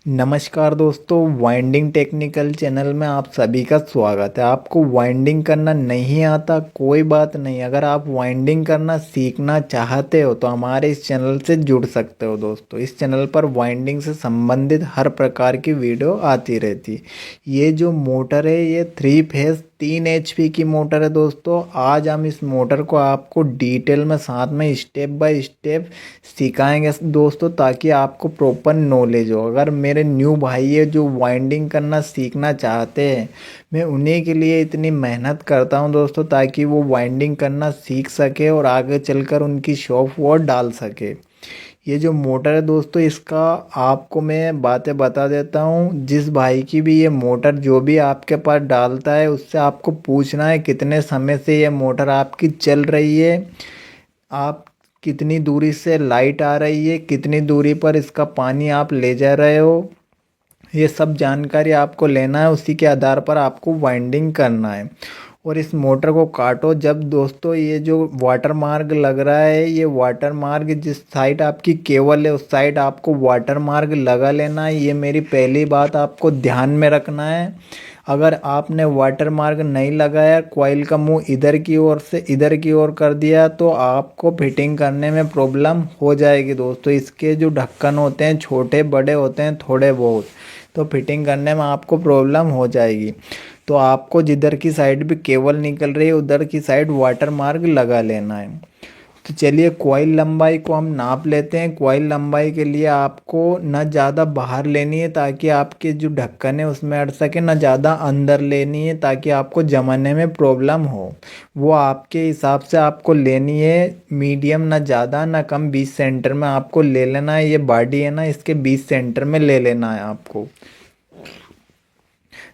नमस्कार दोस्तों, winding technical channel में आप सभी का स्वागत है। आपको वाइंडिंग करना नहीं आता, कोई बात नहीं। अगर आप वाइंडिंग करना सीखना चाहते हो तो हमारे इस चैनल से जुड़ सकते हो दोस्तों। इस चैनल पर वाइंडिंग से संबंधित हर प्रकार की वीडियो आती रहती है। ये जो मोटर है ये 3 फेज 3 HP की मोटर है दोस्तों। आज हम इस मोटर को आपको डिटेल में साथ में स्टेप बाय स्टेप सिखाएंगे दोस्तों, ताकि आपको प्रॉपर नॉलेज हो। अगर मेरे न्यू भाई है जो वाइंडिंग करना सीखना चाहते हैं, मैं उन्हीं के लिए इतनी मेहनत करता हूं दोस्तों, ताकि वो वाइंडिंग करना सीख सके और आगे चलकर उनकी शॉप वो डाल सके। ये जो मोटर है दोस्तों, इसका आपको मैं बातें बता देता हूँ। जिस भाई की भी ये मोटर जो भी आपके पास डालता है, उससे आपको पूछना है कितने समय से ये मोटर आपकी चल रही है, आप कितनी दूरी से लाइट आ रही है, कितनी दूरी पर इसका पानी आप ले जा रहे हो। ये सब जानकारी आपको लेना है, उसी के आधार पर आपको वाइंडिंग करना है। और इस मोटर को काटो जब दोस्तों, ये जो वाटर मार्क लग रहा है, ये वाटर मार्क जिस साइड आपकी केबल है उस साइड आपको वाटर मार्क लगा लेना है। ये मेरी पहली बात आपको ध्यान में रखना है। अगर आपने वाटर मार्क नहीं लगाया, कॉइल का मुंह इधर की ओर से इधर की ओर कर दिया, तो आपको फिटिंग करने में प्रॉब्लम हो जाएगी दोस्तों। इसके जो ढक्कन होते हैं छोटे बड़े होते हैं थोड़े बहुत, तो फिटिंग करने में आपको प्रॉब्लम हो जाएगी। तो आपको जिधर की साइड भी केबल निकल रही है उधर की साइड वाटर मार्क लगा लेना है। तो चलिए कॉइल लंबाई को हम नाप लेते हैं। कॉइल लंबाई के लिए आपको न ज़्यादा बाहर लेनी है ताकि आपके जो ढक्कन है उसमें अड़ सके, न ज़्यादा अंदर लेनी है ताकि आपको जमाने में प्रॉब्लम हो। वो आपके हिसाब से आपको लेनी है। मीडियम न ज़्यादा न कम, 20 सेंटर में आपको ले लेना है। ये बॉडी है ना, इसके 20 सेंटर में ले लेना है आपको,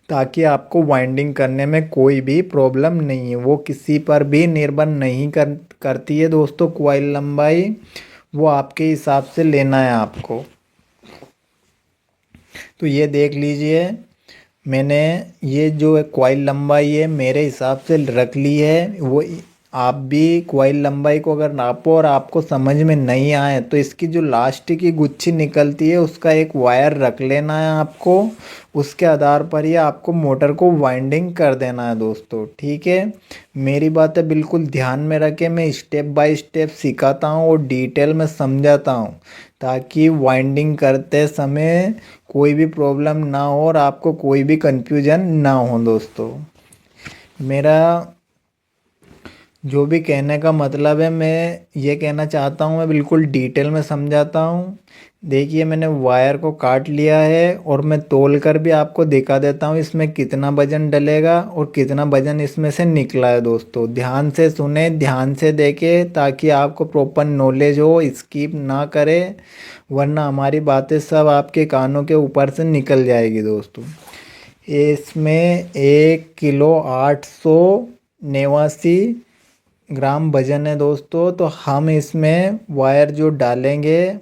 ताकि आपको वाइंडिंग करने में कोई भी प्रॉब्लम नहीं है। वो किसी पर भी निर्भर नहीं करती है दोस्तों। कॉइल लंबाई वो आपके हिसाब से लेना है आपको। तो ये देख लीजिए, मैंने ये जो कॉइल लंबाई है मेरे हिसाब से रख ली है। वो आप भी कॉइल लंबाई को अगर नापो और आपको समझ में नहीं आए तो इसकी जो लास्ट की गुच्छी निकलती है उसका एक वायर रख लेना है आपको। उसके आधार पर ही आपको मोटर को वाइंडिंग कर देना है दोस्तों, ठीक है। मेरी बातें बिल्कुल ध्यान में रखें, मैं स्टेप बाय स्टेप सिखाता हूँ और डिटेल में समझाता हूँ, ताकि वाइंडिंग करते समय कोई भी प्रॉब्लम ना हो और आपको कोई भी कंफ्यूजन ना हो दोस्तों। मेरा जो भी कहने का मतलब है, मैं ये कहना चाहता हूँ, मैं बिल्कुल डिटेल में समझाता हूँ। देखिए मैंने वायर को काट लिया है और मैं तोल कर भी आपको दिखा देता हूँ इसमें कितना वजन डलेगा और कितना वजन इसमें से निकला है दोस्तों। ध्यान से सुने, ध्यान से देखें, ताकि आपको प्रॉपर नॉलेज हो, स्किप ना करें, वरना हमारी बातें सब आपके कानों के ऊपर से निकल जाएगी दोस्तों। इसमें 1 किलो 889 ग्राम वजन है दोस्तों। तो हम इसमें वायर जो डालेंगे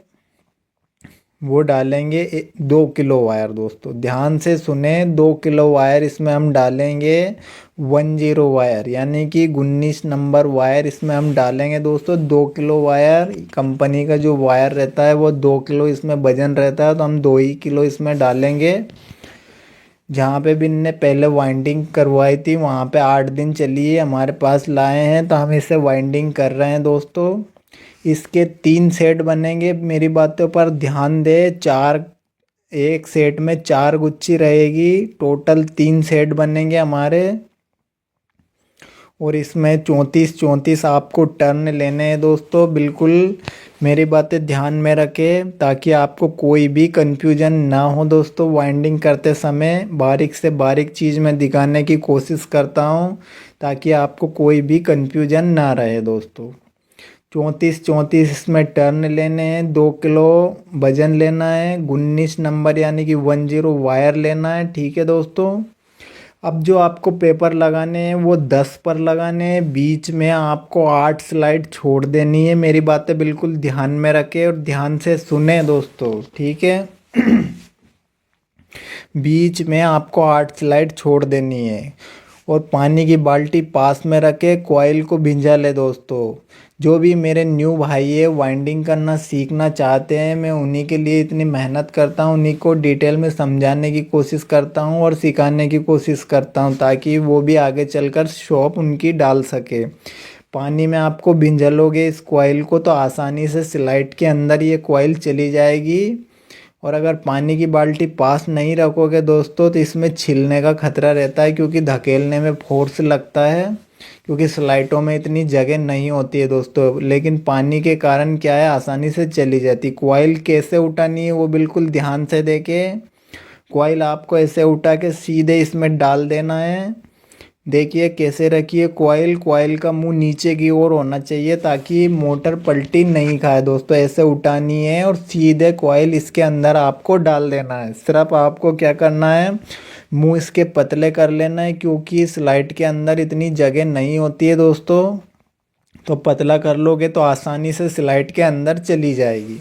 वो डालेंगे 2 किलो वायर दोस्तों। ध्यान से सुने, 2 किलो वायर इसमें हम डालेंगे। 10 वायर यानी कि 19 नंबर वायर इसमें हम डालेंगे दोस्तों। 2 किलो वायर, कंपनी का जो वायर रहता है वो 2 किलो इसमें वजन रहता है, तो हम 2 ही किलो इसमें डालेंगे। जहाँ पे भी इनने पहले वाइंडिंग करवाई थी वहाँ पे 8 दिन चली है, हमारे पास लाए हैं, तो हम इसे वाइंडिंग कर रहे हैं दोस्तों। इसके 3 सेट बनेंगे, मेरी बातों पर ध्यान दे। चार, एक सेट में 4 गुच्छी रहेगी, टोटल 3 सेट बनेंगे हमारे। और इसमें 34 34 आपको टर्न लेने हैं दोस्तों। बिल्कुल मेरी बातें ध्यान में रखें, ताकि आपको कोई भी कंफ्यूजन ना हो दोस्तों। वाइंडिंग करते समय बारीक से बारीक चीज़ मैं दिखाने की कोशिश करता हूँ, ताकि आपको कोई भी कंफ्यूजन ना रहे दोस्तों। 34 34 इसमें टर्न लेने हैं, 2 किलो वजन लेना है, 19 नंबर यानी कि 10 वायर लेना है, ठीक है दोस्तों। अब जो आपको पेपर लगाने हैं वो 10 पर लगाने हैं। बीच में आपको 8 स्लाइड छोड़ देनी है। मेरी बातें बिल्कुल ध्यान में रखें और ध्यान से सुने दोस्तों, ठीक है। बीच में आपको 8 स्लाइड छोड़ देनी है। और पानी की बाल्टी पास में रखे, कॉइल को भिंजा ले दोस्तों। जो भी मेरे न्यू भाई है वाइंडिंग करना सीखना चाहते हैं, मैं उन्हीं के लिए इतनी मेहनत करता हूँ, उन्हीं को डिटेल में समझाने की कोशिश करता हूँ और सिखाने की कोशिश करता हूँ ताकि वो भी आगे चलकर शॉप उनकी डाल सके। पानी में आपको भिंजलोगे इस कॉइल को तो आसानी से स्लाइड के अंदर ये कॉइल चली जाएगी। और अगर पानी की बाल्टी पास नहीं रखोगे दोस्तों तो इसमें छिलने का खतरा रहता है, क्योंकि धकेलने में फोर्स लगता है, क्योंकि स्लाइडों में इतनी जगह नहीं होती है दोस्तों। लेकिन पानी के कारण क्या है, आसानी से चली जाती। कॉइल कैसे उठानी है वो बिल्कुल ध्यान से देखे। कॉइल आपको ऐसे उठा के सीधे इसमें डाल देना है। देखिए कैसे रखिए कॉइल, कॉइल का मुंह नीचे की ओर होना चाहिए ताकि मोटर पलटी नहीं खाए दोस्तों। ऐसे उठानी है और सीधे कॉइल इसके अंदर आपको डाल देना है। सिर्फ आपको क्या करना है, मुंह इसके पतले कर लेना है, क्योंकि इस लाइट के अंदर इतनी जगह नहीं होती है दोस्तों। तो पतला कर लोगे तो आसानी से स्लाइड के अंदर चली जाएगी।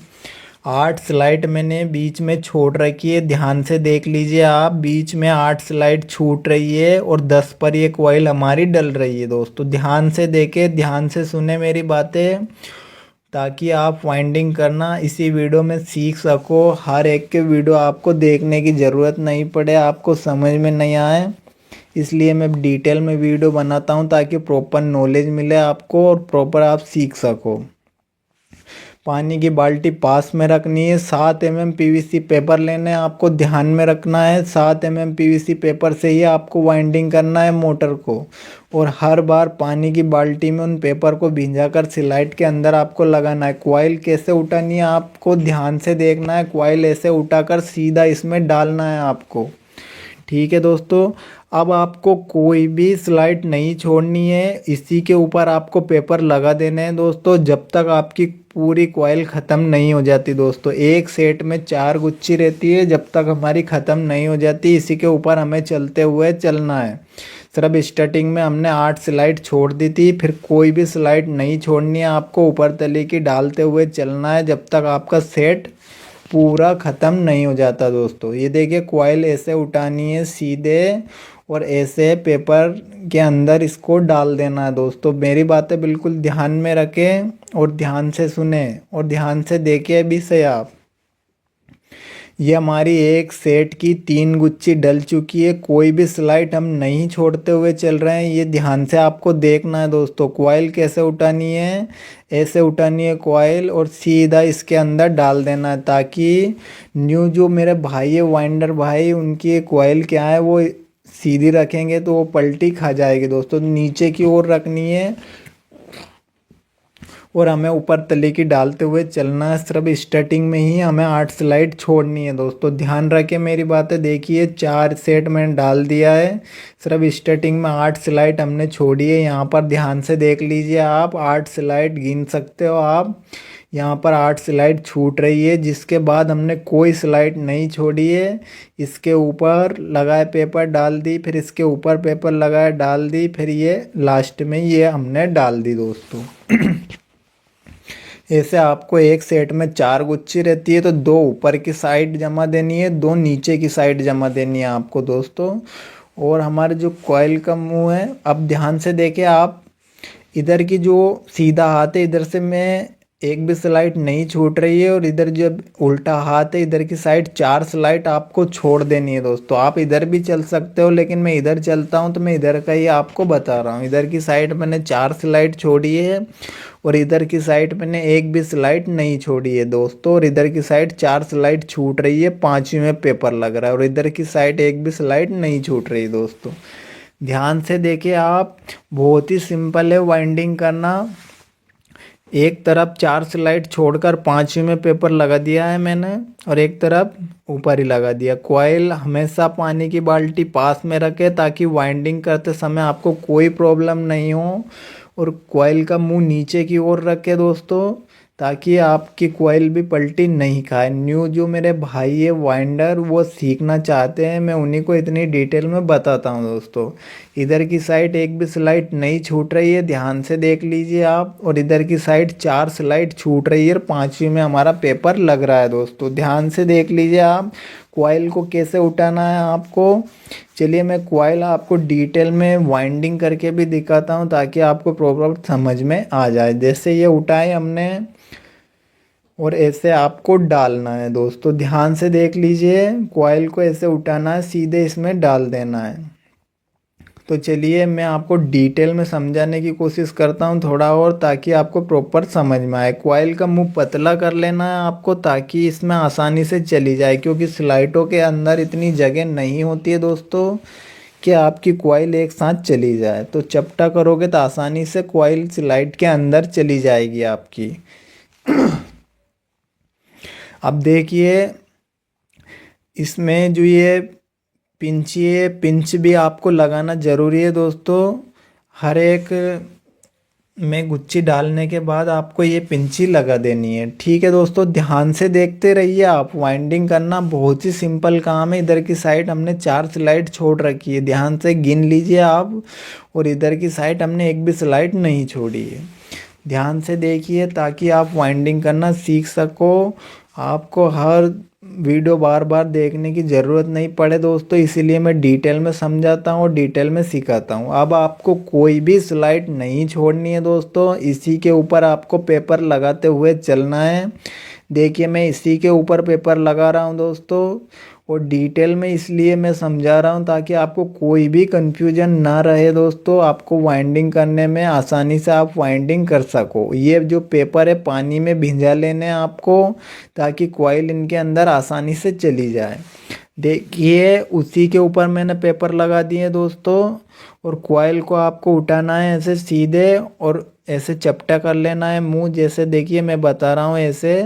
8 स्लाइड मैंने बीच में छोड़ रखी है, ध्यान से देख लीजिए आप। बीच में 8 स्लाइड छूट रही है और 10 पर ये कॉइल हमारी डल रही है दोस्तों। ध्यान से देखें, ध्यान से सुने मेरी बातें, ताकि आप वाइंडिंग करना इसी वीडियो में सीख सको। हर एक के वीडियो आपको देखने की ज़रूरत नहीं पड़े, आपको समझ में नहीं आए, इसलिए मैं डिटेल में वीडियो बनाता हूँ ताकि प्रॉपर नॉलेज मिले आपको और प्रॉपर आप सीख सको। पानी की बाल्टी पास में रखनी है। 7 mm पीवीसी पेपर लेने हैं, आपको ध्यान में रखना है। 7 mm पीवीसी पेपर से ही आपको वाइंडिंग करना है मोटर को। और हर बार पानी की बाल्टी में उन पेपर को भिंजा कर स्लाइड के अंदर आपको लगाना है। कॉइल कैसे उठानी है आपको ध्यान से देखना है। कॉइल ऐसे उठाकर सीधा इसमें डालना है आपको। ठीक है दोस्तों, अब आपको कोई भी स्लाइड नहीं छोड़नी है, इसी के ऊपर आपको पेपर लगा देने हैं दोस्तों, जब तक आपकी पूरी कॉइल ख़त्म नहीं हो जाती दोस्तों। एक सेट में 4 गुच्छी रहती है, जब तक हमारी ख़त्म नहीं हो जाती इसी के ऊपर हमें चलते हुए चलना है। सिर्फ स्टार्टिंग में हमने 8 स्लाइड छोड़ दी थी, फिर कोई भी स्लाइड नहीं छोड़नी है आपको, ऊपर तले की डालते हुए चलना है जब तक आपका सेट पूरा ख़त्म नहीं हो जाता दोस्तों। ये देखिए कॉइल ऐसे उठानी है सीधे और ऐसे पेपर के अंदर इसको डाल देना है दोस्तों। मेरी बातें बिल्कुल ध्यान में रखें और ध्यान से सुने और ध्यान से देखिए भी सही आप। ये हमारी एक सेट की 3 गुच्छी डल चुकी है, कोई भी स्लाइड हम नहीं छोड़ते हुए चल रहे हैं। ये ध्यान से आपको देखना है दोस्तों। कॉइल कैसे उठानी है, ऐसे उठानी है कॉइल और सीधा इसके अंदर डाल देना है, ताकि न्यू जो मेरे भाई है वाइंडर भाई, उनकी कॉइल क्या है वो सीधी रखेंगे तो वो पलटी खा जाएगी दोस्तों। नीचे की ओर रखनी है और हमें ऊपर तले की डालते हुए चलना है। सिर्फ स्टार्टिंग में ही हमें 8 स्लाइड छोड़नी है दोस्तों। ध्यान रखें मेरी बातें, देखिए 4 सेट मैंने डाल दिया है, सिर्फ स्टार्टिंग में 8 स्लाइड हमने छोड़ी है। यहाँ पर ध्यान से देख लीजिए आप, 8 स्लाइड गिन सकते हो आप। यहाँ पर 8 स्लाइड छूट रही है, जिसके बाद हमने कोई स्लाइड नहीं छोड़ी है। इसके ऊपर लगाए पेपर डाल दी, फिर इसके ऊपर पेपर लगाए डाल दी, फिर ये लास्ट में ये हमने डाल दी दोस्तों। ऐसे आपको एक सेट में 4 गुच्छी रहती है, तो 2 ऊपर की साइड जमा देनी है, 2 नीचे की साइड जमा देनी है आपको दोस्तों। और हमारे जो कॉइल का मुंह है, अब ध्यान से देखें आप, इधर की जो सीधा हाथ है इधर से मैं एक भी स्लाइड नहीं छूट रही है, और इधर जब उल्टा हाथ है इधर की साइड 4 स्लाइड आपको छोड़ देनी है दोस्तों। आप इधर भी चल सकते हो, लेकिन मैं इधर चलता हूँ तो मैं इधर का ही आपको बता रहा हूँ। इधर की साइड मैंने 4 स्लाइड छोड़ी है और इधर की साइड मैंने एक भी स्लाइड नहीं छोड़ी है दोस्तों। और इधर की साइड 4 स्लाइड छूट रही है, 5वीं में पेपर लग रहा है, और इधर की साइड एक भी स्लाइड नहीं छूट रही दोस्तों। ध्यान से देखिए आप, बहुत ही सिंपल है वाइंडिंग करना। एक तरफ 4 स्लाइड छोड़कर 5वीं में पेपर लगा दिया है मैंने, और एक तरफ ऊपर ही लगा दिया। कॉइल हमेशा पानी की बाल्टी पास में रखे ताकि वाइंडिंग करते समय आपको कोई प्रॉब्लम नहीं हो। और कॉइल का मुंह नीचे की ओर रखे दोस्तों, ताकि आपकी कॉइल भी पलटी नहीं खाए। न्यू जो मेरे भाई है वाइंडर, वो सीखना चाहते हैं, मैं उन्हीं को इतनी डिटेल में बताता हूं दोस्तों। इधर की साइड एक भी स्लाइड नहीं छूट रही है, ध्यान से देख लीजिए आप। और इधर की साइड 4 स्लाइड छूट रही है और 5वीं में हमारा पेपर लग रहा है दोस्तों। ध्यान से देख लीजिए आप, कॉइल को कैसे उठाना है आपको। चलिए मैं कॉइल आपको डिटेल में वाइंडिंग करके भी दिखाता हूँ ताकि आपको प्रॉपर समझ में आ जाए। जैसे ये उठाए हमने और ऐसे आपको डालना है दोस्तों, ध्यान से देख लीजिए। कॉइल को ऐसे उठाना है, सीधे इसमें डाल देना है। तो चलिए मैं आपको डिटेल में समझाने की कोशिश करता हूँ थोड़ा और, ताकि आपको प्रॉपर समझ में आए। कॉइल का मुंह पतला कर लेना है आपको ताकि इसमें आसानी से चली जाए, क्योंकि स्लाइडों के अंदर इतनी जगह नहीं होती है दोस्तों कि आपकी कॉइल एक साथ चली जाए। तो चपटा करोगे तो आसानी से कॉइल स्लाइड के अंदर चली जाएगी आपकी। अब देखिए इसमें जो ये पिंची है, पिंच भी आपको लगाना ज़रूरी है दोस्तों। हर एक में गुच्छी डालने के बाद आपको ये पिंची लगा देनी है। ठीक है दोस्तों, ध्यान से देखते रहिए आप। वाइंडिंग करना बहुत ही सिंपल काम है। इधर की साइड हमने 4 स्लाइड छोड़ रखी है, ध्यान से गिन लीजिए आप। और इधर की साइड हमने एक भी स्लाइड नहीं छोड़ी है। ध्यान से देखिए ताकि आप वाइंडिंग करना सीख सको। आपको हर वीडियो बार बार देखने की ज़रूरत नहीं पड़े दोस्तों, इसीलिए मैं डिटेल में समझाता हूँ और डिटेल में सिखाता हूँ। अब आपको कोई भी स्लाइड नहीं छोड़नी है दोस्तों, इसी के ऊपर आपको पेपर लगाते हुए चलना है। देखिए मैं इसी के ऊपर पेपर लगा रहा हूँ दोस्तों, और डिटेल में इसलिए मैं समझा रहा हूँ ताकि आपको कोई भी कंफ्यूजन ना रहे दोस्तों। आपको वाइंडिंग करने में आसानी से आप वाइंडिंग कर सको। ये जो पेपर है पानी में भिंजा लेने हैं आपको, ताकि कॉइल इनके अंदर आसानी से चली जाए। देखिए उसी के ऊपर मैंने पेपर लगा दिए दोस्तों, और कॉइल को आपको उठाना है ऐसे सीधे और ऐसे चपटा कर लेना है मुंह। जैसे देखिए मैं बता रहा हूँ ऐसे,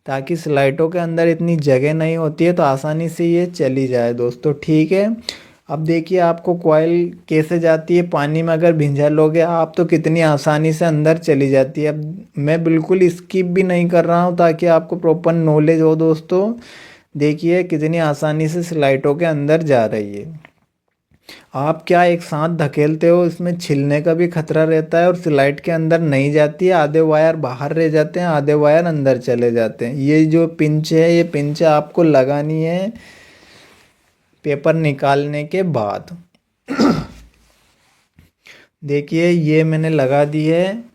ताकि स्लाइडों के अंदर इतनी जगह नहीं होती है तो आसानी से ये चली जाए दोस्तों। ठीक है, अब देखिए आपको कॉइल कैसे जाती है पानी में। अगर भिंजा लोगे आप तो कितनी आसानी से अंदर चली जाती है। अब मैं बिल्कुल स्किप भी नहीं कर रहा हूँ ताकि आपको प्रॉपर नॉलेज हो दोस्तों। देखिए कितनी आसानी से स्लाइडों के अंदर जा रही है। आप क्या एक साथ धकेलते हो, इसमें छिलने का भी खतरा रहता है और स्लाइड के अंदर नहीं जाती है। आधे वायर बाहर रह जाते हैं, आधे वायर अंदर चले जाते हैं। ये जो पिंच है, ये पिंच आपको लगानी है पेपर निकालने के बाद। देखिए ये मैंने लगा दी है,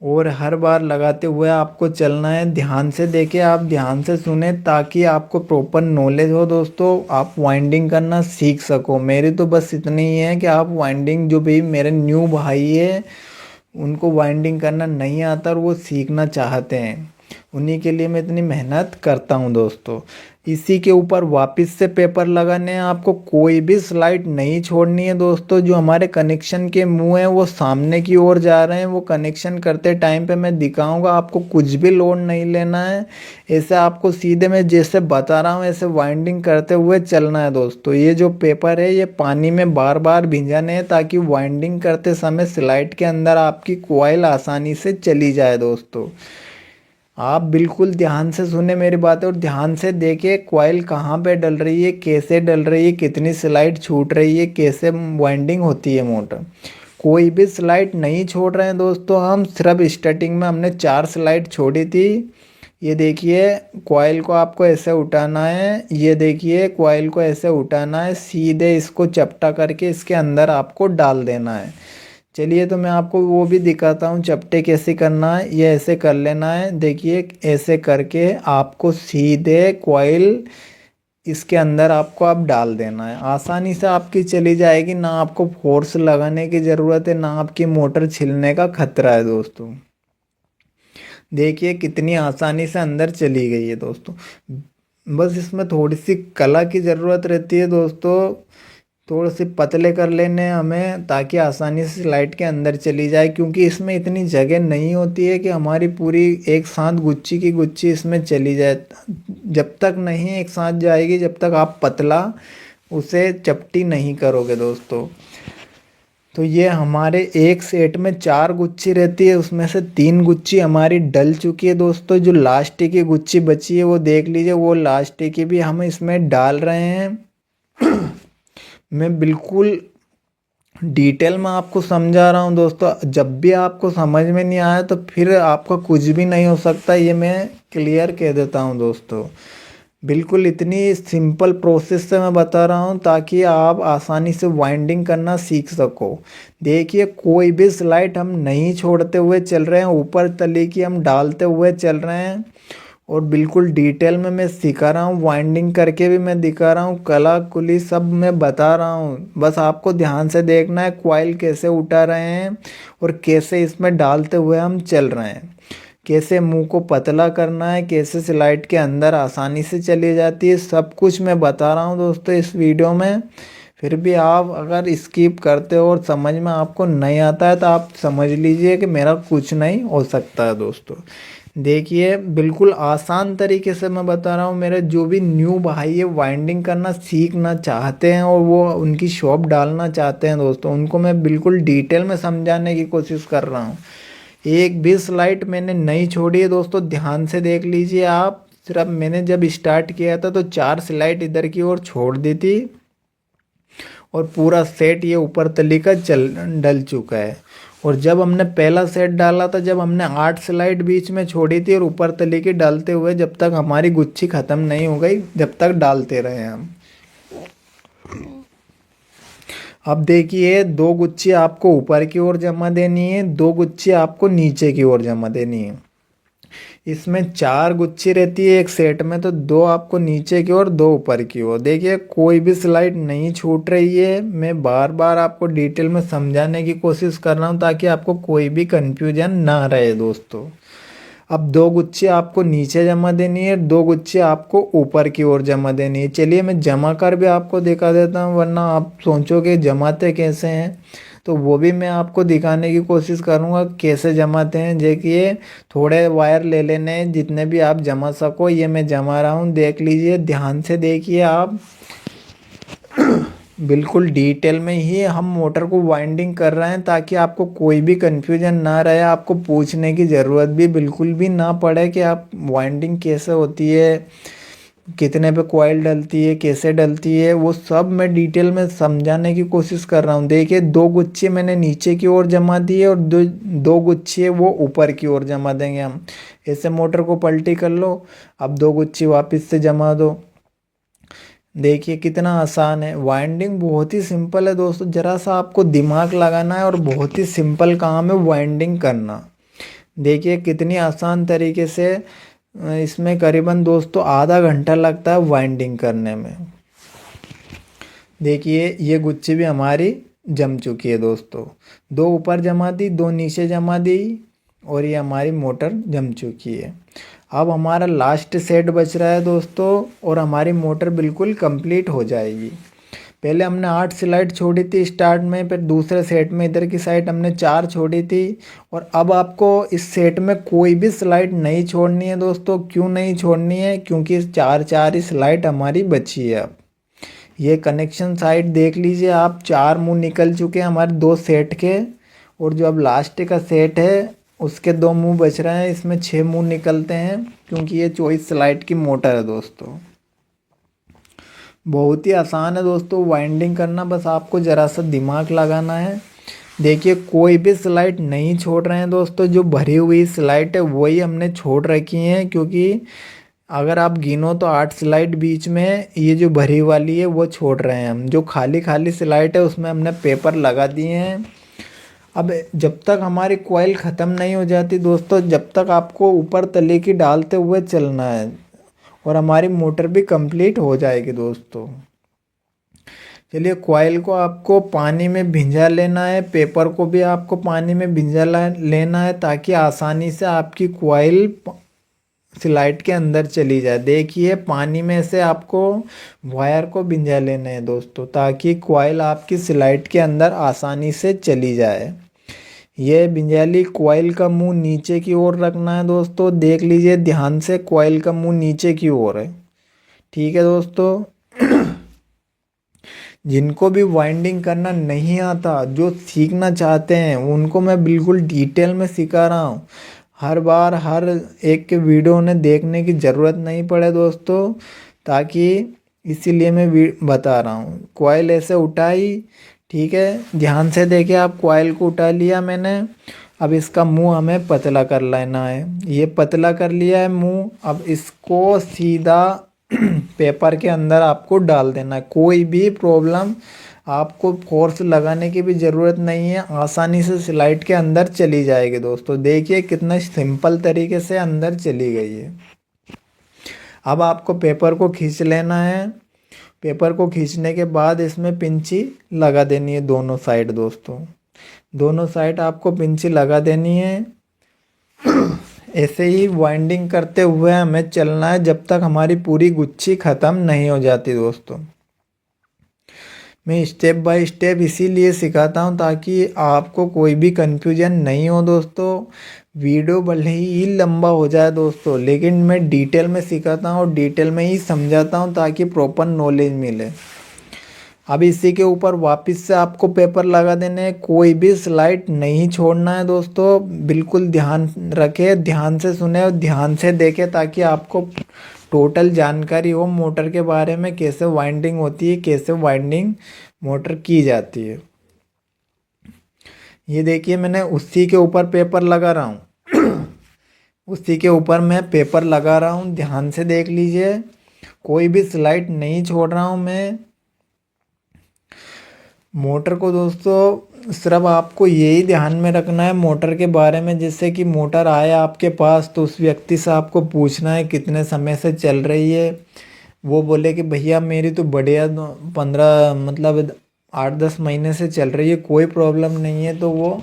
और हर बार लगाते हुए आपको चलना है। ध्यान से देखिए, आप ध्यान से सुने ताकि आपको प्रॉपर नॉलेज हो दोस्तों, आप वाइंडिंग करना सीख सको। मेरी तो बस इतनी ही है कि आप वाइंडिंग, जो भी मेरे न्यू भाई है उनको वाइंडिंग करना नहीं आता और वो सीखना चाहते हैं, उन्हीं के लिए मैं इतनी मेहनत करता हूँ दोस्तों। इसी के ऊपर वापस से पेपर लगाने हैं आपको। कोई भी स्लाइड नहीं छोड़नी है दोस्तों। जो हमारे कनेक्शन के मुंह हैं वो सामने की ओर जा रहे हैं, वो कनेक्शन करते टाइम पे मैं दिखाऊंगा। आपको कुछ भी लोड नहीं लेना है, ऐसे आपको सीधे मैं जैसे बता रहा हूँ ऐसे वाइंडिंग करते हुए चलना है दोस्तों। ये जो पेपर है ये पानी में बार बार भिंजाने हैं ताकि वाइंडिंग करते समय स्लाइड के अंदर आपकी कॉइल आसानी से चली जाए दोस्तों। आप बिल्कुल ध्यान से सुने मेरी बातें और ध्यान से देखिए कॉइल कहाँ पे डल रही है, कैसे डल रही है, कितनी स्लाइड छूट रही है, कैसे वाइंडिंग होती है मोटर। कोई भी स्लाइड नहीं छोड़ रहे हैं दोस्तों हम। सिर्फ स्टार्टिंग में हमने 4 स्लाइड छोड़ी थी। ये देखिए कॉइल को आपको ऐसे उठाना है। ये देखिए कॉइल को ऐसे उठाना है, सीधे इसको चपटा करके इसके अंदर आपको डाल देना है। चलिए तो मैं आपको वो भी दिखाता हूँ चपटे कैसे करना है। ये ऐसे कर लेना है, देखिए ऐसे करके आपको सीधे कॉइल इसके अंदर आपको अब डाल देना है। आसानी से आपकी चली जाएगी, ना आपको फोर्स लगाने की ज़रूरत है, ना आपकी मोटर छिलने का खतरा है दोस्तों। देखिए कितनी आसानी से अंदर चली गई है दोस्तों। बस इसमें थोड़ी सी कला की ज़रूरत रहती है दोस्तों। थोड़े से पतले कर लेने हैं हमें ताकि आसानी से स्लाइड के अंदर चली जाए, क्योंकि इसमें इतनी जगह नहीं होती है कि हमारी पूरी एक साथ गुच्छी की गुच्छी इसमें चली जाए। जब तक नहीं एक साथ जाएगी जब तक आप पतला उसे चपटी नहीं करोगे दोस्तों। तो ये हमारे एक सेट में 4 गुच्छी रहती है, उसमें से 3 गुच्छी हमारी डल चुकी है दोस्तों। जो लास्ट की गुच्छी बची है वो देख लीजिए, वो लास्ट की भी हम इसमें डाल रहे हैं। मैं बिल्कुल डिटेल में आपको समझा रहा हूँ दोस्तों। जब भी आपको समझ में नहीं आया तो फिर आपका कुछ भी नहीं हो सकता, ये मैं क्लियर कह देता हूँ दोस्तों। बिल्कुल इतनी सिंपल प्रोसेस से मैं बता रहा हूँ ताकि आप आसानी से वाइंडिंग करना सीख सको। देखिए कोई भी स्लाइड हम नहीं छोड़ते हुए चल रहे हैं, ऊपर तले की हम डालते हुए चल रहे हैं और बिल्कुल डिटेल में मैं सिखा रहा हूँ, वाइंडिंग करके भी मैं दिखा रहा हूँ, कला कुली सब मैं बता रहा हूँ। बस आपको ध्यान से देखना है कॉइल कैसे उठा रहे हैं और कैसे इसमें डालते हुए हम चल रहे हैं, कैसे मुंह को पतला करना है, कैसे स्लाइड के अंदर आसानी से चली जाती है, सब कुछ मैं बता रहा हूँ दोस्तों इस वीडियो में। फिर भी आप अगर स्किप करते हो और समझ में आपको नहीं आता है तो आप समझ लीजिए कि मेरा कुछ नहीं हो सकता है दोस्तों। देखिए बिल्कुल आसान तरीके से मैं बता रहा हूँ, मेरे जो भी न्यू भाई है वाइंडिंग करना सीखना चाहते हैं और वो उनकी शॉप डालना चाहते हैं दोस्तों, उनको मैं बिल्कुल डिटेल में समझाने की कोशिश कर रहा हूँ। एक भी स्लाइड मैंने नहीं छोड़ी है दोस्तों, ध्यान से देख लीजिए आप। सिर्फ मैंने जब स्टार्ट किया था तो 4 स्लाइड इधर की ओर छोड़ दी थी और पूरा सेट ये ऊपर तली का डल चुका है। और जब हमने पहला सेट डाला था, जब हमने 8 स्लाइड बीच में छोड़ी थी और ऊपर तली की डालते हुए जब तक हमारी गुच्छी ख़त्म नहीं हो गई जब तक डालते रहे हम। अब देखिए 2 गुच्छी आपको ऊपर की ओर जमा देनी है, 2 गुच्छी आपको नीचे की ओर जमा देनी है। इसमें 4 गुच्छी रहती है एक सेट में, तो 2 आपको नीचे की ओर 2 ऊपर की ओर। देखिए कोई भी स्लाइड नहीं छूट रही है, मैं बार बार आपको डिटेल में समझाने की कोशिश कर रहा हूँ ताकि आपको कोई भी कंफ्यूजन ना रहे दोस्तों। अब 2 गुच्छी आपको नीचे जमा देनी है, 2 गुच्छी आपको ऊपर की ओर जमा देनी है। चलिए मैं जमा कर भी आपको दिखा देता हूँ, वरना आप सोचोगे जमाते कैसे हैं, तो वो भी मैं आपको दिखाने की कोशिश करूँगा कैसे जमाते हैं। देखिए थोड़े वायर ले लेने हैं, जितने भी आप जमा सको, ये मैं जमा रहा हूँ, देख लीजिए ध्यान से देखिए आप। बिल्कुल डिटेल में ही हम मोटर को वाइंडिंग कर रहे हैं ताकि आपको कोई भी कंफ्यूजन ना रहे, आपको पूछने की ज़रूरत भी बिल्कुल भी ना पड़े कि आप वाइंडिंग कैसे होती है, कितने पे कॉइल डलती है, कैसे डलती है, वो सब मैं डिटेल में समझाने की कोशिश कर रहा हूँ। देखिए 2 गुच्छे मैंने नीचे की ओर जमा दी है और 2 गुच्छे वो ऊपर की ओर जमा देंगे हम। ऐसे मोटर को पलटी कर लो, अब 2 गुच्छे वापस से जमा दो। देखिए कितना आसान है, वाइंडिंग बहुत ही सिंपल है दोस्तों, ज़रा सा आपको दिमाग लगाना है और बहुत ही सिंपल काम है वाइंडिंग करना। देखिए कितनी आसान तरीके से इसमें करीबन दोस्तों आधा घंटा लगता है वाइंडिंग करने में। देखिए ये गुच्छी भी हमारी जम चुकी है दोस्तों, 2 ऊपर जमा दी, 2 नीचे जमा दी और ये हमारी मोटर जम चुकी है। अब हमारा लास्ट सेट बच रहा है दोस्तों और हमारी मोटर बिल्कुल कंप्लीट हो जाएगी। पहले हमने 8 स्लाइड छोड़ी थी स्टार्ट में, फिर दूसरे सेट में इधर की साइड हमने 4 छोड़ी थी और अब आपको इस सेट में कोई भी स्लाइड नहीं छोड़नी है दोस्तों। क्यों नहीं छोड़नी है? क्योंकि 4 ही स्लाइड हमारी बची है। अब ये कनेक्शन साइड देख लीजिए आप, 4 मुंह निकल चुके हैं हमारे 2 सेट के और जो अब लास्ट का सेट है उसके 2 मुंह बच रहे हैं, इसमें 6 मुंह निकलते हैं क्योंकि ये 24 स्लाइड की मोटर है दोस्तों। बहुत ही आसान है दोस्तों वाइंडिंग करना, बस आपको ज़रा सा दिमाग लगाना है। देखिए कोई भी स्लाइड नहीं छोड़ रहे हैं दोस्तों, जो भरी हुई स्लाइड है वही हमने छोड़ रखी हैं, क्योंकि अगर आप गिनो तो 8 स्लाइड बीच में ये जो भरी वाली है वो छोड़ रहे हैं हम। जो खाली खाली स्लाइड है उसमें हमने पेपर लगा दिए हैं। अब जब तक हमारी कॉइल ख़त्म नहीं हो जाती दोस्तों, जब तक आपको ऊपर तले की डालते हुए चलना है और हमारी मोटर भी कंप्लीट हो जाएगी दोस्तों। चलिए कॉइल को आपको पानी में भिंजा लेना है, पेपर को भी आपको पानी में भिंजा लेना है ताकि आसानी से आपकी कॉइल स्लाइड के अंदर चली जाए। देखिए पानी में से आपको वायर को भिंजा लेना है दोस्तों ताकि कॉइल आपकी स्लाइड के अंदर आसानी से चली जाए। ये बिंजाली कॉइल का मुंह नीचे की ओर रखना है दोस्तों, देख लीजिए ध्यान से, कॉइल का मुंह नीचे की ओर है। ठीक है दोस्तों। जिनको भी वाइंडिंग करना नहीं आता, जो सीखना चाहते हैं, उनको मैं बिल्कुल डिटेल में सिखा रहा हूँ। हर बार हर एक के वीडियो ने देखने की ज़रूरत नहीं पड़े दोस्तों, ताकि इसीलिए मैं बता रहा हूँ। कॉइल ऐसे उठाई, ठीक है, ध्यान से देखिए आप, कॉइल को उठा लिया मैंने। अब इसका मुंह हमें पतला कर लेना है, ये पतला कर लिया है मुंह। अब इसको सीधा पेपर के अंदर आपको डाल देना है। कोई भी प्रॉब्लम, आपको फोर्स लगाने की भी ज़रूरत नहीं है, आसानी से स्लाइड के अंदर चली जाएगी दोस्तों। देखिए कितना सिंपल तरीके से अंदर चली गई है। अब आपको पेपर को खींच लेना है। पेपर को खींचने के बाद इसमें पिंची लगा देनी है दोनों साइड दोस्तों। दोनों साइड आपको पिंची लगा देनी है। ऐसे ही वाइंडिंग करते हुए हमें चलना है जब तक हमारी पूरी गुच्छी ख़त्म नहीं हो जाती दोस्तों। मैं स्टेप बाय स्टेप इसीलिए सिखाता हूँ ताकि आपको कोई भी कन्फ्यूजन नहीं हो दोस्तों। वीडियो भले ही लंबा हो जाए दोस्तों, लेकिन मैं डिटेल में सिखाता हूँ और डिटेल में ही समझाता हूँ ताकि प्रॉपर नॉलेज मिले। अब इसी के ऊपर वापस से आपको पेपर लगा देने हैं। कोई भी स्लाइड नहीं छोड़ना है दोस्तों। बिल्कुल ध्यान रखें, ध्यान से सुने और ध्यान से देखें ताकि आपको टोटल जानकारी हो मोटर के बारे में, कैसे वाइंडिंग होती है, कैसे वाइंडिंग मोटर की जाती है। ये देखिए मैंने उसी के ऊपर पेपर लगा रहा हूँ। उसी के ऊपर मैं पेपर लगा रहा हूँ, ध्यान से देख लीजिए। कोई भी स्लाइड नहीं छोड़ रहा हूँ मैं। मोटर को दोस्तों सिर्फ आपको यही ध्यान में रखना है मोटर के बारे में, जिससे कि मोटर आए आपके पास तो उस व्यक्ति से आपको पूछना है कितने समय से चल रही है। वो बोले कि भैया मेरी तो बढ़िया 15 मतलब 8-10 महीने से चल रही है, कोई प्रॉब्लम नहीं है, तो वो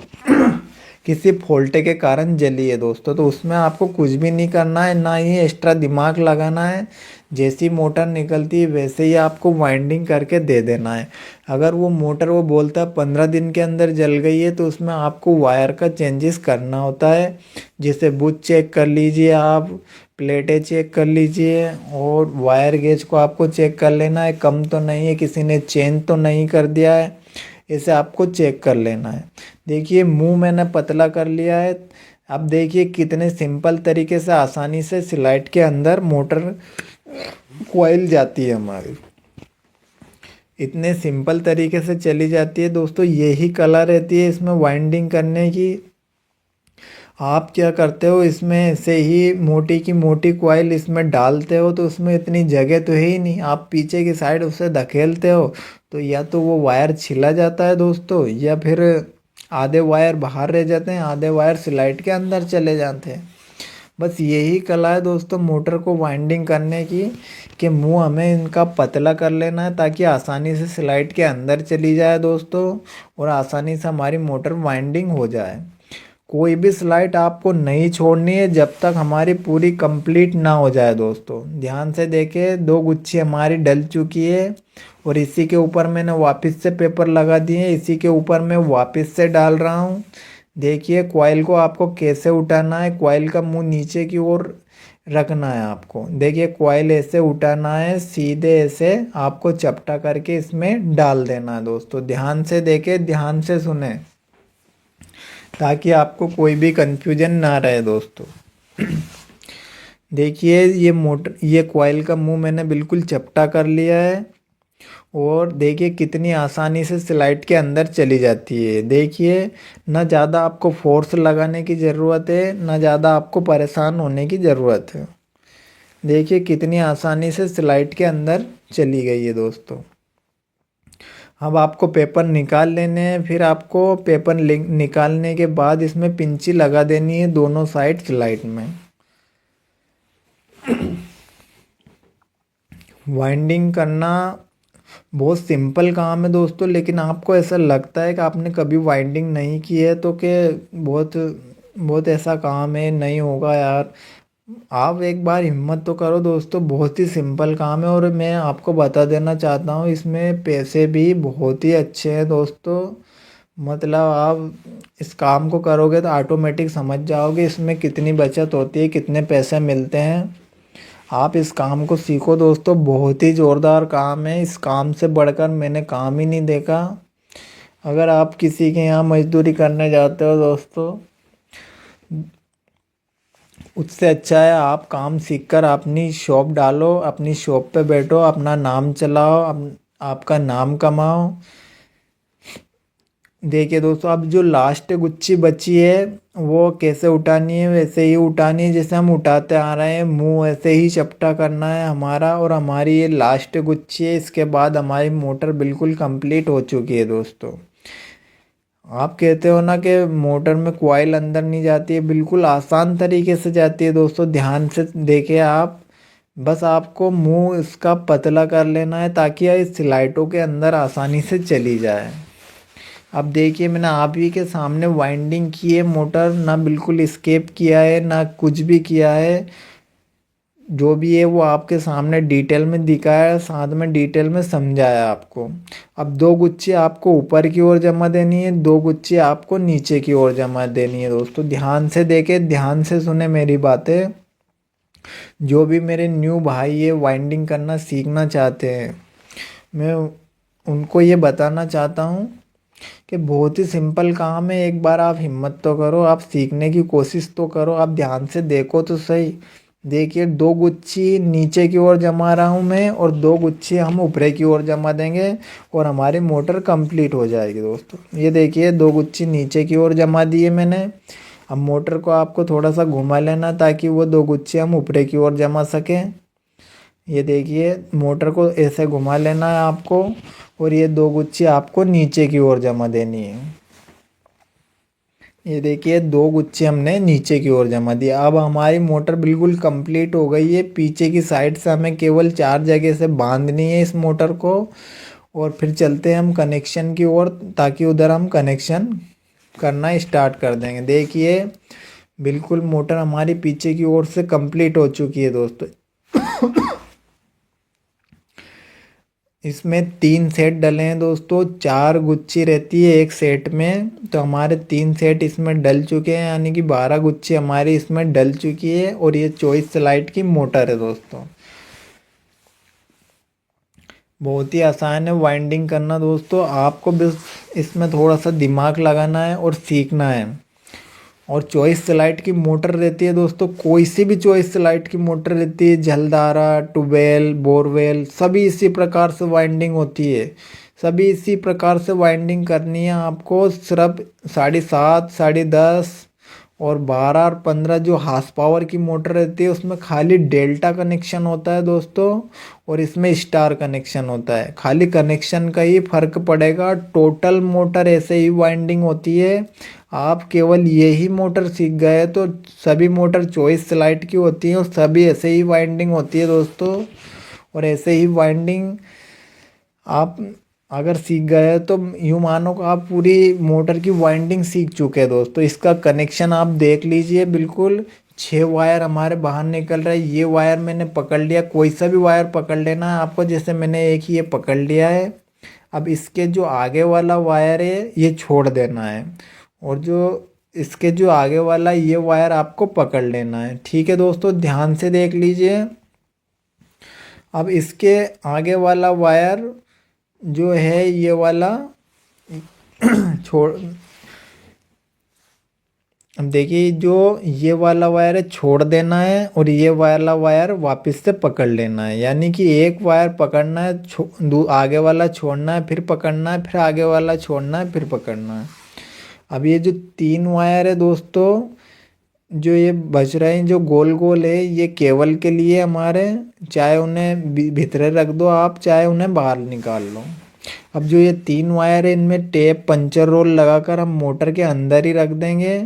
किसी फॉल्ट के कारण जली है दोस्तों। तो उसमें आपको कुछ भी नहीं करना है, ना ही एक्स्ट्रा दिमाग लगाना है। जैसी मोटर निकलती है वैसे ही आपको वाइंडिंग करके दे देना है। अगर वो मोटर वो बोलता है 15 दिन के अंदर जल गई है, तो उसमें आपको वायर का चेंजेस करना होता है। जैसे बुश चेक कर लीजिए, आप प्लेटें चेक कर लीजिए और वायर गेज को आपको चेक कर लेना है, कम तो नहीं है, किसी ने चेंज तो नहीं कर दिया है, इसे आपको चेक कर लेना है। देखिए मुंह मैंने पतला कर लिया है। अब देखिए कितने सिंपल तरीके से आसानी से स्लाइड के अंदर मोटर कॉइल जाती है हमारी। इतने सिंपल तरीके से चली जाती है दोस्तों। यही कला रहती है इसमें वाइंडिंग करने की। आप क्या करते हो, इसमें से ही मोटी की मोटी कॉइल इसमें डालते हो तो उसमें इतनी जगह तो है ही नहीं। आप पीछे की साइड उसे धकेलते हो तो या तो वो वायर छिला जाता है दोस्तों, या फिर आधे वायर बाहर रह जाते हैं, आधे वायर स्लाइड के अंदर चले जाते हैं। बस यही कला है दोस्तों मोटर को वाइंडिंग करने की, कि मुंह हमें इनका पतला कर लेना है ताकि आसानी से स्लाइड के अंदर चली जाए दोस्तों और आसानी से हमारी मोटर वाइंडिंग हो जाए। कोई भी स्लाइड आपको नहीं छोड़नी है जब तक हमारी पूरी कंप्लीट ना हो जाए दोस्तों। ध्यान से देखें, 2 गुच्छी हमारी डल चुकी है और इसी के ऊपर मैंने वापस से पेपर लगा दिए। इसी के ऊपर मैं वापस से डाल रहा हूँ। देखिए कॉइल को आपको कैसे उठाना है, कॉइल का मुंह नीचे की ओर रखना है आपको। देखिए कॉइल ऐसे उठाना है, सीधे ऐसे आपको चपटा करके इसमें डाल देना है दोस्तों। ध्यान से देखें, ध्यान से सुने ताकि आपको कोई भी कंफ्यूजन ना रहे दोस्तों। देखिए ये मोटर, ये कॉइल का मुंह मैंने बिल्कुल चपटा कर लिया है और देखिए कितनी आसानी से स्लाइड के अंदर चली जाती है। देखिए ना ज़्यादा आपको फोर्स लगाने की ज़रूरत है, ना ज़्यादा आपको परेशान होने की ज़रूरत है। देखिए कितनी आसानी से स्लाइड के अंदर चली गई है दोस्तों। अब आपको पेपर निकाल लेने हैं। फिर आपको पेपर निकालने के बाद इसमें पिंची लगा देनी है दोनों साइड स्लाइड में। वाइंडिंग करना बहुत सिंपल काम है दोस्तों, लेकिन आपको ऐसा लगता है कि आपने कभी वाइंडिंग नहीं की है तो कि बहुत बहुत ऐसा काम है, नहीं होगा यार। आप एक बार हिम्मत तो करो दोस्तों, बहुत ही सिंपल काम है और मैं आपको बता देना चाहता हूँ इसमें पैसे भी बहुत ही अच्छे हैं दोस्तों। मतलब आप इस काम को करोगे तो ऑटोमेटिक समझ जाओगे इसमें कितनी बचत होती है, कितने पैसे मिलते हैं। आप इस काम को सीखो दोस्तों, बहुत ही ज़ोरदार काम है। इस काम से बढ़कर मैंने काम ही नहीं देखा। अगर आप किसी के यहाँ मजदूरी करने जाते हो दोस्तों, उससे अच्छा है आप काम सीखकर अपनी शॉप डालो, अपनी शॉप पे बैठो, अपना नाम चलाओ, आपका नाम कमाओ। देखिए दोस्तों, अब जो लास्ट गुच्छी बची है वो कैसे उठानी है, वैसे ही उठानी है जैसे हम उठाते आ रहे हैं। मुंह ऐसे ही चपटा करना है हमारा, और हमारी ये लास्ट गुच्छी है। इसके बाद हमारी मोटर बिल्कुल कंप्लीट हो चुकी है दोस्तों। आप कहते हो ना कि मोटर में कॉइल अंदर नहीं जाती है, बिल्कुल आसान तरीके से जाती है दोस्तों। ध्यान से देखिए आप, बस आपको मुंह इसका पतला कर लेना है ताकि इस लाइटों के अंदर आसानी से चली जाए। अब देखिए, मैंने आप ही के सामने वाइंडिंग की है मोटर, ना बिल्कुल स्केप किया है ना कुछ भी किया है। जो भी है वो आपके सामने डिटेल में दिखाया है, साथ में डिटेल में समझाया आपको। अब दो गुच्छे आपको ऊपर की ओर जमा देनी है, दो गुच्छे आपको नीचे की ओर जमा देनी है दोस्तों। ध्यान से देखे, ध्यान से सुने मेरी बातें। जो भी मेरे न्यू भाई ये वाइंडिंग करना सीखना चाहते हैं, मैं उनको ये बताना चाहता हूँ कि बहुत ही सिंपल काम है। एक बार आप हिम्मत तो करो, आप सीखने की कोशिश तो करो। आप ध्यान से देखो तो सही। देखिए, दो गुच्छी नीचे की ओर जमा रहा हूँ मैं, और दो गुच्छी हम ऊपरे की ओर जमा देंगे और हमारी मोटर कंप्लीट हो जाएगी दोस्तों। ये देखिए, दो गुच्छी नीचे की ओर जमा दिए मैंने। अब मोटर को आपको थोड़ा सा घुमा लेना ताकि वो दो गुच्छी हम ऊपरे की ओर जमा सकें। ये देखिए, मोटर को ऐसे घुमा लेना है आपको, और ये दो गुच्छी आपको नीचे की ओर जमा देनी है। ये देखिए, दो गुच्छे हमने नीचे की ओर जमा दिया। अब हमारी मोटर बिल्कुल कंप्लीट हो गई है। पीछे की साइड से हमें केवल 4 जगह से बांधनी है इस मोटर को, और फिर चलते हैं हम कनेक्शन की ओर, ताकि उधर हम कनेक्शन करना स्टार्ट कर देंगे। देखिए, बिल्कुल मोटर हमारी पीछे की ओर से कंप्लीट हो चुकी है दोस्तों। इसमें 3 सेट डले हैं दोस्तों। 4 गुच्छी रहती है एक सेट में, तो हमारे 3 सेट इसमें डल चुके हैं, यानी कि 12 गुच्छी हमारी इसमें डल चुकी है। और ये 24 लाइट की मोटर है दोस्तों। बहुत ही आसान है वाइंडिंग करना दोस्तों। आपको बस इसमें थोड़ा सा दिमाग लगाना है और सीखना है। और चॉइस लाइट की मोटर रहती है दोस्तों, कोई सी भी चॉइस लाइट की मोटर रहती है, जलधारा, ट्यूबवेल, बोरवेल, सभी इसी प्रकार से वाइंडिंग होती है। सभी इसी प्रकार से वाइंडिंग करनी है आपको। सिर्फ 7.5, 10.5 और 12 और 15 जो हार्स पावर की मोटर रहती है, उसमें खाली डेल्टा कनेक्शन होता है दोस्तों, और इसमें स्टार कनेक्शन होता है। खाली कनेक्शन का ही फर्क पड़ेगा। टोटल मोटर ऐसे ही वाइंडिंग होती है। आप केवल यही मोटर सीख गए तो सभी मोटर चॉइस लाइट की होती हैं, और सभी ऐसे ही वाइंडिंग होती है दोस्तों। और ऐसे ही वाइंडिंग आप अगर सीख गए तो यूँ मानो कि आप पूरी मोटर की वाइंडिंग सीख चुके हैं दोस्तों। इसका कनेक्शन आप देख लीजिए, बिल्कुल 6 वायर हमारे बाहर निकल रहा है। ये वायर मैंने पकड़ लिया, कोई सा भी वायर पकड़ लेना है आपको, जैसे मैंने एक ये पकड़ लिया है। अब इसके जो आगे वाला वायर है ये छोड़ देना है, और जो इसके जो आगे वाला ये वायर आपको पकड़ लेना है। ठीक है दोस्तों, ध्यान से देख लीजिए। अब इसके आगे वाला वायर जो है ये वाला छोड़, अब देखिए, जो ये वाला वायर है छोड़ देना है, और ये वाला वायर वापस से पकड़ लेना है। यानी कि एक वायर पकड़ना है, आगे वाला छोड़ना है, फिर पकड़ना है, फिर आगे वाला छोड़ना है, फिर पकड़ना है। अब ये जो 3 वायर है दोस्तों, जो ये बच रहे हैं जो गोल गोल है, ये केबल के लिए हमारे, चाहे उन्हें भीतर रख दो आप, चाहे उन्हें बाहर निकाल लो। अब जो ये 3 वायर है, इनमें टेप पंचर रोल लगाकर हम मोटर के अंदर ही रख देंगे।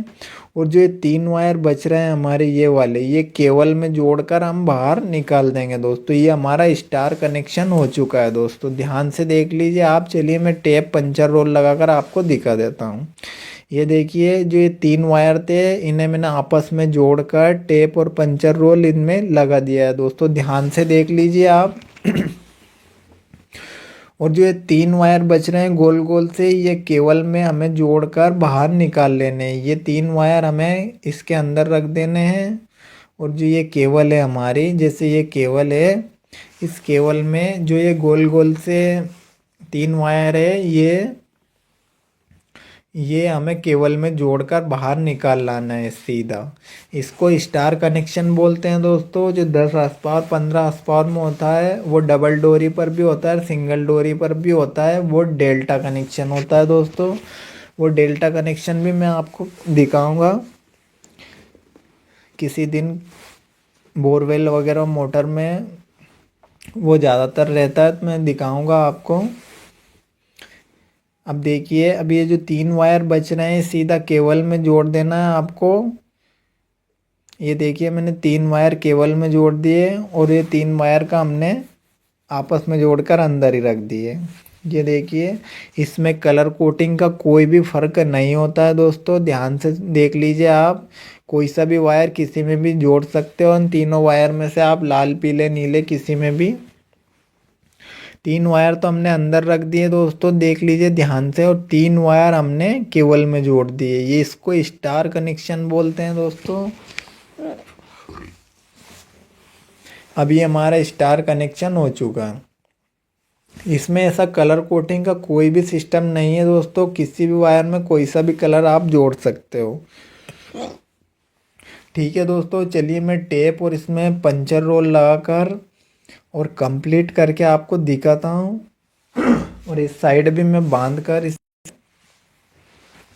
और जो ये 3 वायर बच रहे हैं हमारे ये वाले, ये केबल में जोड़कर हम बाहर निकाल देंगे दोस्तों। ये हमारा स्टार कनेक्शन हो चुका है दोस्तों। ध्यान से देख लीजिए आप। चलिए, मैं टेप पंचर रोल लगाकर आपको दिखा देता हूँ। ये देखिए, जो ये 3 वायर थे, इन्हें मैंने आपस में जोड़कर टेप और पंचर रोल इनमें लगा दिया है दोस्तों। ध्यान से देख लीजिए आप। और जो ये 3 वायर बच रहे हैं गोल गोल से, ये केबल में हमें जोड़कर बाहर निकाल लेने हैं। ये 3 वायर हमें इसके अंदर रख देने हैं। और जो ये केबल है हमारी, जैसे ये केबल है, इस केबल में जो ये गोल गोल से 3 वायर है, ये हमें केबल में जोड़कर बाहर निकाल लाना है सीधा। इसको स्टार कनेक्शन बोलते हैं दोस्तों। जो 10 हार्स पावर 15 हार्स पावर में होता है वो डबल डोरी पर भी होता है, सिंगल डोरी पर भी होता है, वो डेल्टा कनेक्शन होता है दोस्तों। वो डेल्टा कनेक्शन भी मैं आपको दिखाऊंगा किसी दिन। बोरवेल वगैरह मोटर में वो ज़्यादातर रहता है, तो मैं दिखाऊंगा आपको। अब देखिए, अब ये जो 3 वायर बच रहे हैं सीधा केबल में जोड़ देना है आपको। ये देखिए मैंने 3 वायर केबल में जोड़ दिए और ये 3 वायर का हमने आपस में जोड़कर अंदर ही रख दिए। ये देखिए, इसमें कलर कोटिंग का कोई भी फ़र्क नहीं होता है दोस्तों, ध्यान से देख लीजिए आप। कोई सा भी वायर किसी में भी जोड़ सकते हो, इन तीनों वायर में से आप लाल पीले नीले किसी में भी। 3 वायर तो हमने अंदर रख दिए दोस्तों, देख लीजिए ध्यान से, और 3 वायर हमने केबल में जोड़ दिए। ये इसको स्टार कनेक्शन बोलते हैं दोस्तों। अभी हमारा स्टार कनेक्शन हो चुका है। इसमें ऐसा कलर कोटिंग का कोई भी सिस्टम नहीं है दोस्तों, किसी भी वायर में कोई सा भी कलर आप जोड़ सकते हो। ठीक है दोस्तों, चलिए मैं टेप और इसमें पंचर रोल लगाकर और कंप्लीट करके आपको दिखाता हूँ। और इस साइड भी मैं बांध कर इस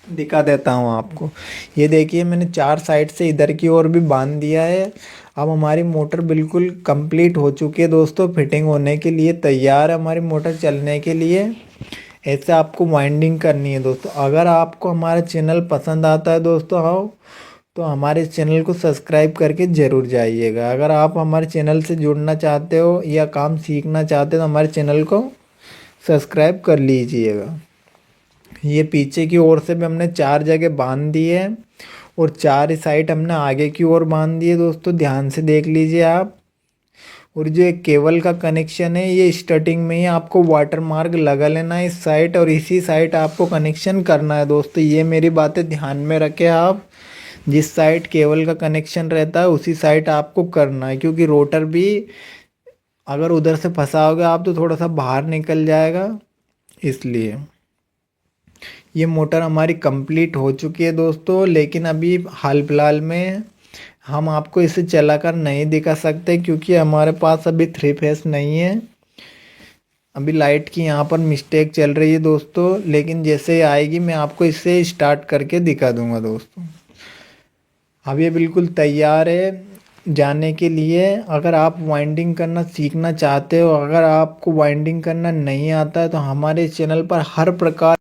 दिखा देता हूँ आपको। ये देखिए मैंने 4 साइड से इधर की ओर भी बांध दिया है। अब हमारी मोटर बिल्कुल कंप्लीट हो चुकी है दोस्तों, फिटिंग होने के लिए तैयार है हमारी मोटर चलने के लिए। ऐसे आपको वाइंडिंग करनी है दोस्तों। अगर आपको हमारा चैनल पसंद आता है दोस्तों आओ तो हमारे चैनल को सब्सक्राइब करके ज़रूर जाइएगा। अगर आप हमारे चैनल से जुड़ना चाहते हो या काम सीखना चाहते हो तो हमारे चैनल को सब्सक्राइब कर लीजिएगा। ये पीछे की ओर से भी हमने 4 जगह बांध दिए हैं और 4 साइड हमने आगे की ओर बांध दिए दोस्तों, ध्यान से देख लीजिए आप। और जो एक केबल का कनेक्शन है ये स्टार्टिंग में ही आपको वाटर मार्क लगा लेना है इस साइड, और इसी साइड आपको कनेक्शन करना है दोस्तों। ये मेरी बातें ध्यान में रखें आप। जिस साइड केबल का कनेक्शन रहता है उसी साइड आपको करना है, क्योंकि रोटर भी अगर उधर से फंसाओगे आप तो थोड़ा सा बाहर निकल जाएगा, इसलिए। ये मोटर हमारी कंप्लीट हो चुकी है दोस्तों, लेकिन अभी हाल फिलहाल में हम आपको इसे चलाकर नहीं दिखा सकते क्योंकि हमारे पास अभी 3 फेस नहीं है। अभी लाइट की यहाँ पर मिस्टेक चल रही है दोस्तों, लेकिन जैसे आएगी मैं आपको इसे स्टार्ट करके दिखा दूंगा दोस्तों। अब ये बिल्कुल तैयार है जाने के लिए। अगर आप वाइंडिंग करना सीखना चाहते हो, अगर आपको वाइंडिंग करना नहीं आता है तो हमारे चैनल पर हर प्रकार